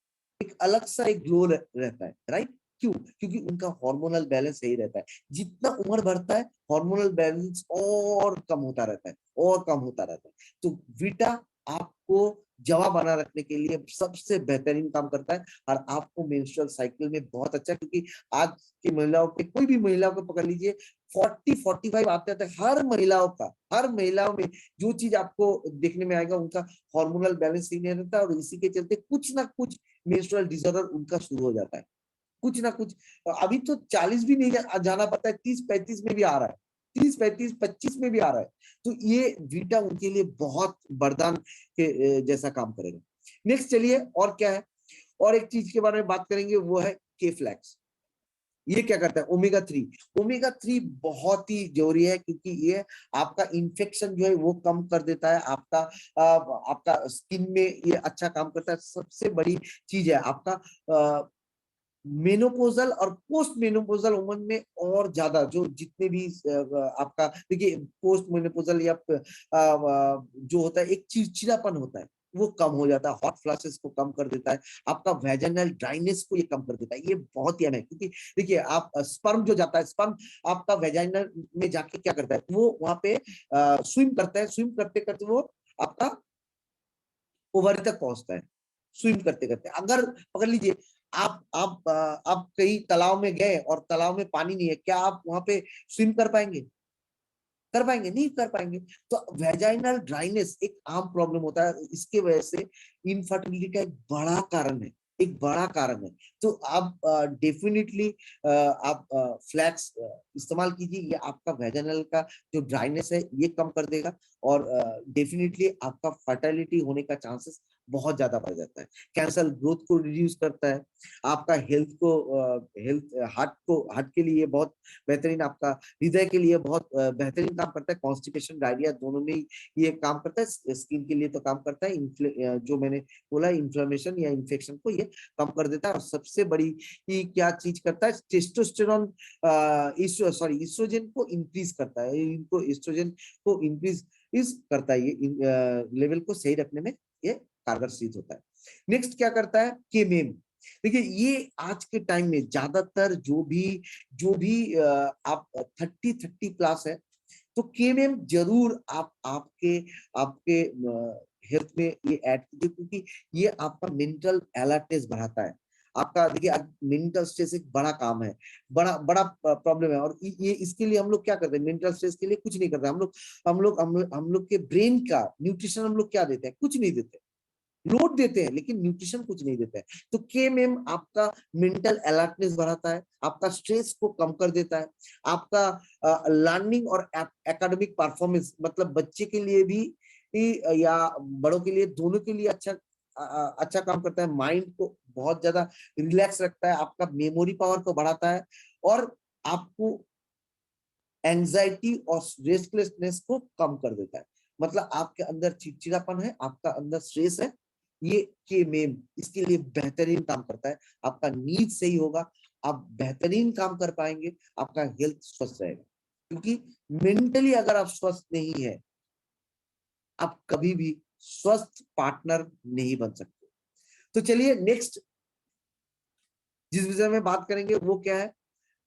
Speaker 1: एक ग्लो रहता है, राइट? क्यों? क्योंकि उनका हार्मोनल बैलेंस सही रहता है। जितना उम्र बढ़ता है हार्मोनल बैलेंस और कम होता रहता है, और कम होता रहता है। तो वीटा आपको जवा बना रखने के लिए सबसे बेहतरीन काम करता है और आपको मेंस्ट्रुअल साइकिल में बहुत अच्छा, क्योंकि आज की महिलाओं के, कोई भी महिलाओं को पकड़ लीजिए, 40-45 आते थे, हर महिलाओं में जो चीज आपको देखने में आएगा, उनका हार्मोनल बैलेंस सही नहीं रहता और इसी के चलते कुछ ना कुछ मेंस्ट्रुअल डिसऑर्डर उनका शुरू हो जाता है, कुछ ना कुछ। अभी तो 40 भी नहीं जाना पड़ता है, 30-35 में भी आ रहा है, 30-35-25 में भी आ रहा है। तो ये वीटा उनके लिए बहुत वरदान के जैसा काम करेगा। नेक्स्ट चलिए, और क्या है, और एक चीज के बारे में बात करेंगे, वो है के फ्लैक्स। ये क्या करता है? ओमेगा 3। ओमेगा 3 बहुत ही जरूरी है, क्योंकि ये आपका इन्फेक्शन जो है वो कम कर देता है, आपका स्किन में ये अच्छा काम करता है। सबसे बड़ी चीज है आपका मेनोपोजल और पोस्ट मेनोपोजल उम्र में और ज्यादा, जो जितने भी आपका, देखिए, पोस्ट मेनोपोजल या जो होता है, एक चिड़चिड़ापन होता है, वो कम हो जाता है, हॉट फ्लैशेस को कम कर देता है, आपका वेजाइनल ड्राइनेस को ये कम कर देता है। ये बहुत ही अहम है, क्योंकि देखिए, आप स्पर्म जो जाता है, स्पर्म आपका वेजाइनल में जाके क्या करता है, वो वहां पे स्विम करता है, स्विम करते करते वो आपका ओवरी तक पहुंचता है, स्विम करते करते। अगर पकड़ लीजिए, आप कहीं तालाब में गए और तालाब में पानी नहीं है, क्या आप वहां पे स्विम कर पाएंगे? कर पाएंगे? नहीं कर पाएंगे। तो वेजाइनल ड्राइनेस एक आम प्रॉब्लम होता है, इसके वजह से इनफर्टिलिटी का एक बड़ा कारण है, एक बड़ा कारण है। तो आप डेफिनेटली आप फ्लैक्स इस्तेमाल कीजिए, ये आपका वेजाइनल का जो ड्राइनेस है ये कम कर देगा और डेफिनेटली आपका फर्टिलिटी होने का चांसेस बहुत ज्यादा बढ़ जाता है। कैंसर ग्रोथ को रिड्यूस करता है, आपका हेल्थ हार्ट के लिए बहुत बेहतरीन, आपका हृदय के लिए बहुत बेहतरीन काम करता है, कॉन्स्टिपेशन, डायरिया दोनों में ही ये काम करता है। स्किन के लिए तो काम करता है, जो मैंने बोला, इन्फ्लेमेशन या इन्फेक्शन को ये कम कर देता है। और सबसे बड़ी ये क्या चीज करता है, टेस्टोस्टेरोन, सॉरी, ईस्ट्रोजन को इंक्रीज करता है, इनको ईस्ट्रोजन को इंक्रीज इस करता है, ये लेवल को सही रखने में ये कारगर सिद्ध होता है। नेक्स्ट क्या करता है, केमेम। देखिए, ये आज के टाइम में ज्यादातर जो भी आप 30 प्लस है, तो केएमएम जरूर आप आपके आपके हेल्थ में ये ऐड कीजिए, क्योंकि ये आपका मेंटल अलर्टनेस बढ़ाता है। आपका देखिए, मेंटल स्ट्रेस एक बड़ा काम है, बड़ा बड़ा प्रॉब्लम है, और ये इसके लिए हम लोग क्या करते हैं, मेंटल स्ट्रेस के लिए कुछ नहीं करते हम लोग के ब्रेन का न्यूट्रिशन हम लोग क्या देते हैं, कुछ नहीं देते, लोड देते हैं, लेकिन न्यूट्रिशन कुछ नहीं देते हैं। तो केएमएम आपका मेंटल अलर्टनेस बढ़ाता है, आपका स्ट्रेस को कम कर देता है, आपका लर्निंग और एकेडमिक परफॉर्मेंस, मतलब बच्चे के लिए भी या बड़ों के लिए, दोनों के लिए अच्छा काम करता है। माइंड को बहुत ज्यादा रिलैक्स रखता है, आपका मेमोरी पावर को बढ़ाता है और आपको एंजाइटी और रेस्टलेसनेस को कम कर देता है। मतलब आपके अंदर चिड़चिड़ापन है, आपका अंदर स्ट्रेस है, ये के मेम इसके लिए बेहतरीन काम करता है। आपका नींद सही होगा, आप बेहतरीन काम कर पाएंगे, आपका हेल्थ स्वस्थ रहेगा, क्योंकि मेंटली अगर आप स्वस्थ नहीं है, आप कभी भी स्वस्थ पार्टनर नहीं बन सकते। तो चलिए, नेक्स्ट जिस विषय में बात करेंगे वो क्या है,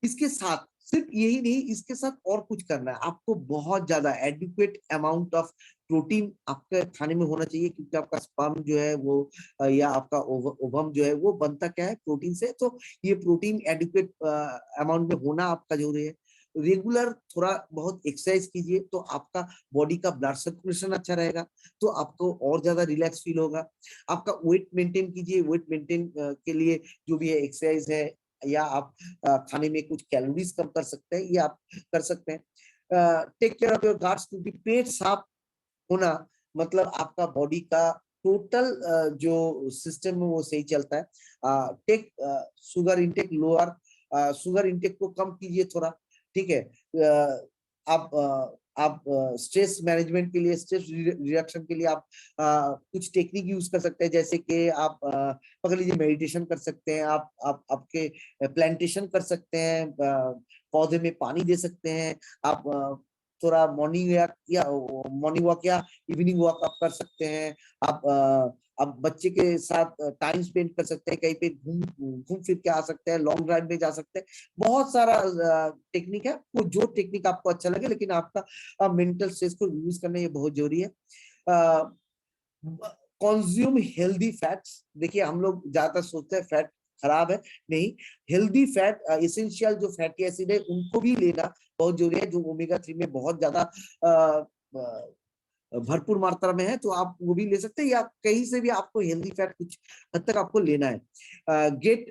Speaker 1: इसके साथ सिर्फ यही नहीं, इसके साथ और कुछ करना है आपको। बहुत ज्यादा एडिक्वेट अमाउंट ऑफ प्रोटीन आपके खाने में होना चाहिए, क्योंकि आपका स्पर्म जो है वो या आपका ओवम जो है वो बनता क्या है, प्रोटीन से। तो ये प्रोटीन एडिक्वेट अमाउंट में होना आपका जरूरी है। रेगुलर थोड़ा बहुत एक्सरसाइज कीजिए तो आपका बॉडी का ब्लड सर्कुलेशन अच्छा रहेगा, तो आपको और ज्यादा रिलैक्स फील होगा। आपका वेट मेंटेन कीजिए, वेट मेंटेन के लिए जो भी है एक्सरसाइज है, या आप खाने में कुछ कैलोरीज कम कर सकते हैं, ये आप कर सकते हैं। Take care of your guts, क्योंकि पेट साफ होना मतलब आपका बॉडी का टोटल जो सिस्टम है वो सही चलता है। Take sugar intake lower, sugar intake को कम कीजिए थोड़ा, ठीक है। आप स्ट्रेस मैनेजमेंट के लिए, स्ट्रेस रिडक्शन के लिए आप कुछ टेक्निक यूज कर सकते हैं, जैसे कि आप पकड़ लीजिए मेडिटेशन कर सकते हैं, आप आपके प्लांटेशन कर सकते हैं, पौधे में पानी दे सकते हैं, आप थोड़ा मॉर्निंग वॉक या इवनिंग वॉक आप कर सकते हैं। आप बच्चे के साथ टाइम स्पेंड कर सकते हैं, कहीं पे घूम घूम फिर के आ सकते हैं, लॉन्ग ड्राइव में जा सकते हैं। बहुत सारा टेक्निक है, वो जो टेक्निक आपको अच्छा लगे, लेकिन आपका मेंटल स्ट्रेस को रिड्यूस करना ये बहुत जरूरी है। Consume healthy fats. देखिए हम लोग ज्यादातर सोचते हैं फैट खराब है, नहीं, हेल्दी फैट, एसेंशियल जो फैटी एसिड है उनको भी लेना बहुत जरूरी है, जो ओमेगा 3 में बहुत ज्यादा भरपूर मात्रा में है, तो आप वो भी ले सकते हैं, या कहीं से भी आपको हेल्दी फैट कुछ हद तक आपको लेना है। Get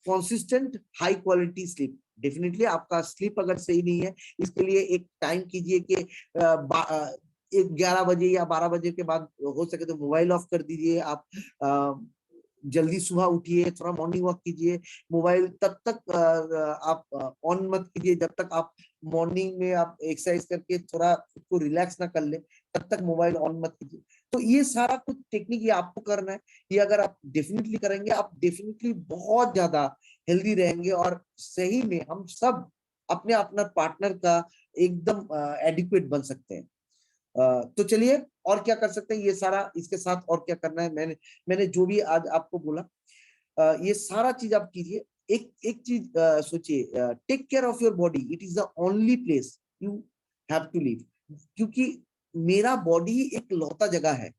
Speaker 1: consistent high quality sleep. Definitely आपका स्लीप अगर सही नहीं है, इसके लिए एक टाइम कीजिए कि 11 बजे या 12 बजे के बाद हो सके तो मोबाइल ऑफ कर दीजिए। आप जल्दी सुबह उठिए, थोड़ा मॉर्निंग वॉक कीजिए। मोबाइल तब तक आप ऑन मत कीजिए जब तक आप मॉर्निंग में आप एक्सरसाइज करके थोड़ा खुद को रिलैक्स ना कर ले, तब तक मोबाइल ऑन मत कीजिए। तो ये सारा कुछ टेक्निक ये आपको करना है। ये अगर आप डेफिनेटली करेंगे, आप डेफिनेटली बहुत ज्यादा हेल्दी रहेंगे, और सही में हम सब अपने अपना पार्टनर का एकदम एडिक्वेट बन सकते हैं। तो चलिए और क्या कर सकते हैं, ये सारा इसके साथ और क्या करना है, मैंने जो भी आज आपको बोला, ये सारा चीज आप कीजिए। एक एक चीज सोचिए, take care of your body, it is the only place you have to live. क्योंकि मेरा बॉडी एक लौता जगह है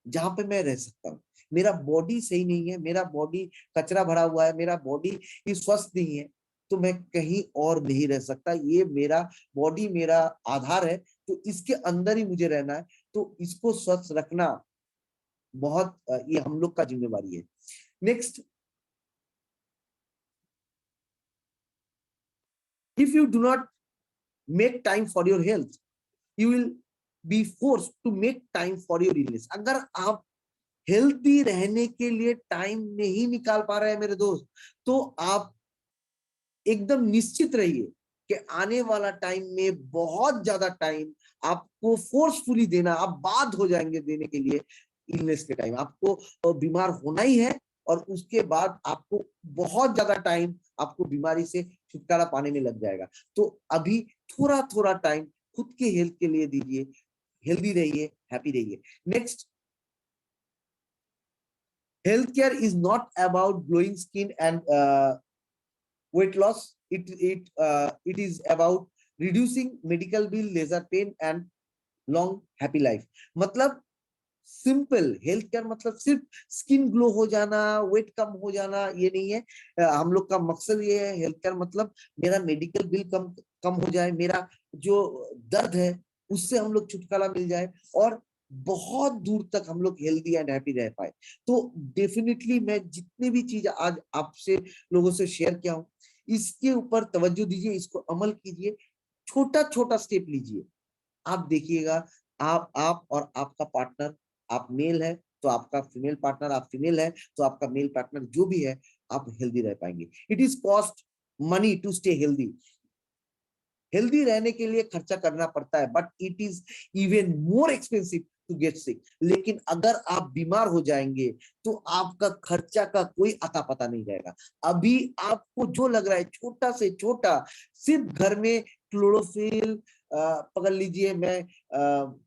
Speaker 1: जहां पे मैं रह सकता हूँ। मेरा बॉडी सही नहीं है, मेरा बॉडी कचरा भरा हुआ है, मेरा बॉडी स्वस्थ नहीं है, तो मैं कहीं और नहीं रह सकता। ये मेरा बॉडी मेरा आधार है, तो इसके अंदर ही मुझे रहना है। तो इसको स्वस्थ रखना बहुत ये हम लोग का जिम्मेवारी है। Next, if you do not make time for your health, you will be forced to make time for your illness। अगर आप हेल्थी रहने के लिए टाइम नहीं निकाल पा रहे हैं मेरे दोस्त, तो आप एकदम निश्चित रहिए कि आने वाला टाइम में बहुत ज्यादा टाइम आपको फोर्सफुली देना, आप बाध्य हो जाएंगे देने के लिए। इलनेस के टाइम आपको बीमार होना ही है, और उसके बाद आपको बहुत ज्यादा टाइम आपको बीमारी से छुटकारा पाने में लग जाएगा। तो अभी थोड़ा थोड़ा टाइम खुद के हेल्थ के लिए दीजिए, हेल्दी रहिए, हैप्पी रहिए। Next, health care is not about glowing skin and weight loss. It is about reducing medical bill, laser pain and long happy life। मतलब सिंपल हेल्थ केयर मतलब सिर्फ स्किन ग्लो हो जाना, वेट कम हो जाना, ये नहीं है। हम लोग का मकसद ये है, हेल्थ केयर मतलब मेरा मेडिकल बिल कम कम हो जाए, मेरा जो दर्द है उससे हम लोग छुटकारा मिल जाए, और बहुत दूर तक हम लोग हेल्दी एंड हैप्पी रह पाए। तो डेफिनेटली मैं जितनी भी चीज आज आपसे लोगों से शेयर किया हूँ, इसके ऊपर तवज्जो दीजिए, इसको अमल कीजिए, छोटा छोटा स्टेप लीजिए। आप देखिएगा, आप और आपका पार्टनर, आप मेल है तो आपका फीमेल पार्टनर, आप फीमेल है तो आपका मेल पार्टनर, जो भी है आप हेल्दी रह पाएंगे। It is cost money to stay healthy. Healthy रहने के लिए खर्चा करना पड़ता है, but it is even more expensive to get sick. लेकिन अगर आप बीमार हो जाएंगे तो आपका खर्चा का कोई अता पता नहीं रहेगा। अभी आपको जो लग रहा है छोटा से छोटा, सिर्फ घर में क्लोरोफिल पकड़ लीजिए, मैं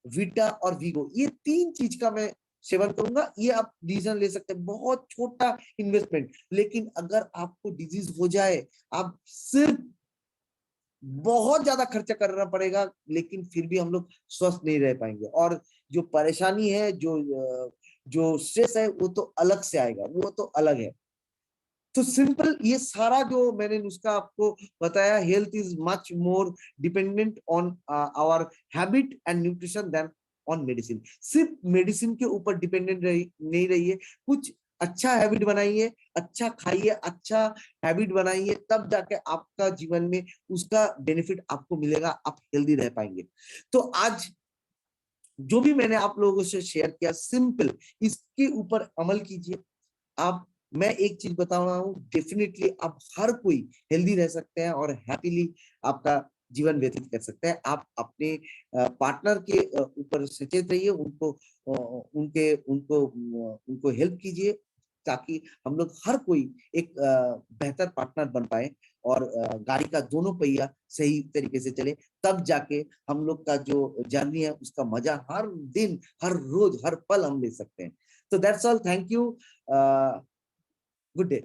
Speaker 1: विटा और वीगो, ये 3 चीज का मैं सेवन करूंगा, ये आप डिसीजन ले सकते हैं। बहुत छोटा इन्वेस्टमेंट, लेकिन अगर आपको डिजीज हो जाए, आप सिर्फ बहुत ज्यादा खर्चा करना पड़ेगा, लेकिन फिर भी हम लोग स्वस्थ नहीं रह पाएंगे। और जो परेशानी है, जो स्ट्रेस है, वो तो अलग से आएगा, वो तो अलग है। तो सिंपल, ये सारा जो मैंने नुस्खा आपको बताया, health is much more dependent on our habit and nutrition than on medicine. सिर्फ मेडिसिन के ऊपर डिपेंडेंट नहीं रहिए, कुछ अच्छा हैबिट बनाइए, अच्छा खाइए, अच्छा हैबिट बनाइए, तब जाके आपका जीवन में उसका बेनिफिट आपको मिलेगा, आप हेल्दी रह पाएंगे। तो आज जो भी मैंने आप लोगों से शेयर किया, सिंपल इसके ऊपर अमल कीजिए आप। मैं एक चीज बता रहा हूँ, डेफिनेटली आप हर कोई हेल्दी रह सकते हैं और हैप्पीली आपका जीवन व्यतीत कर सकते हैं। आप अपने पार्टनर के ऊपर सचेत रहिए, उनको उनको हेल्प कीजिए, ताकि हम लोग हर कोई एक बेहतर पार्टनर बन पाए और गाड़ी का दोनों पहिया सही तरीके से चले। तब जाके हम लोग का जो जर्नी है, उसका मजा हर दिन, हर रोज, हर पल हम ले सकते हैं। तो that's all, thank you, good day.